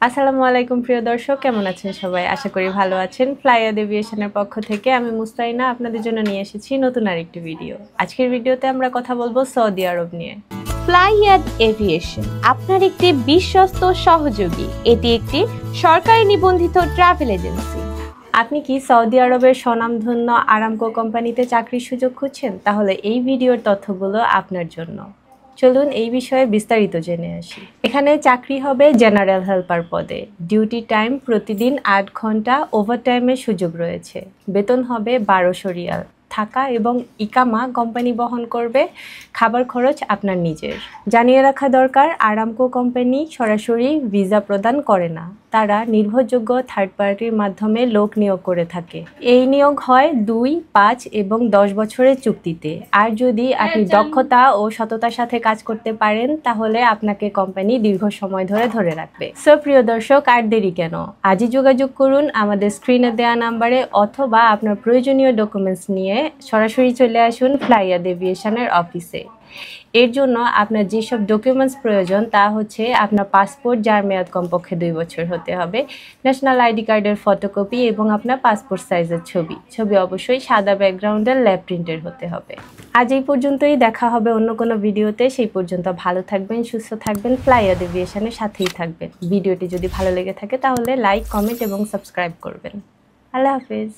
আসসালামু আলাইকুম প্রিয় দর্শক, কেমন আছেন সবাই? আশা করি ভালো আছেন। ফ্লাইয়াদ এভিয়েশনের পক্ষ থেকে আমি মুস্তাইনা আপনাদের জন্য নিয়ে এসেছি নতুন আরেকটি ভিডিও। আজকের ভিডিওতে আমরা কথা বলবো সৌদি আরব নিয়ে। ফ্লাইয়াদ এভিয়েশন আপনার একটি বিশ্বস্ত সহযোগী। এটি একটি সরকারি নিবন্ধিত ট্রাভেল এজেন্সি। আপনি কি সৌদি আরবের স্বনামধন্য আরামকো কোম্পানিতে চাকরির সুযোগ খুঁজছেন? তাহলে এই ভিডিওর তথ্যগুলো আপনার জন্য। চলুন এই বিষয়ে বিস্তারিত জেনে আসি। এখানে চাকরি হবে জেনারেল হেল্পার পদে। ডিউটি টাইম প্রতিদিন ৮ ঘন্টা, ওভারটাইমের সুযোগ রয়েছে। বেতন হবে ১২০০ রিয়াল। থাকা এবং ইকামা কোম্পানি বহন করবে, খাবার খরচ আপনার নিজের। জানিয়ে রাখা দরকার, আরামকো কোম্পানি সরাসরি ভিসা প্রদান করে না। তারা নির্ভরযোগ্য থার্ড পার্টির মাধ্যমে লোক নিয়োগ করে থাকে। এই নিয়োগ হয় ২, ৫ এবং ১০ বছরের চুক্তিতে। আর যদি আপনি দক্ষতা ও সততার সাথে কাজ করতে পারেন তাহলে আপনাকে কোম্পানি দীর্ঘ সময় ধরে রাখবে। সো প্রিয় দর্শক, আর দেরি কেন? আজই যোগাযোগ করুন আমাদের স্ক্রিনে দেওয়া নাম্বারে, অথবা আপনার প্রয়োজনীয় ডকুমেন্টস নিয়ে সরাসরি চলে আসুন ফ্লাইয়াদ এভিয়েশনের অফিসে। এর জন্য আপনার যেসব ডকুমেন্টস প্রয়োজন তা হচ্ছে আপনার পাসপোর্ট, যার মেয়াদ কমপক্ষে ২ বছর হতে হবে, ন্যাশনাল আইডি কার্ডের ফটোকপি এবং আপনার পাসপোর্ট সাইজের ছবি অবশ্যই সাদা ব্যাকগ্রাউন্ডের ল্যাব প্রিন্টের হতে হবে। আজ এই পর্যন্তই, দেখা হবে অন্য কোনো ভিডিওতে। সেই পর্যন্ত ভালো থাকবেন, সুস্থ থাকবেন, ফ্লাইয়াদ এভিয়েশনের সাথেই থাকবেন। ভিডিওটি যদি ভালো লেগে থাকে তাহলে লাইক, কমেন্ট এবং সাবস্ক্রাইব করবেন। আল্লাহ হাফেজ।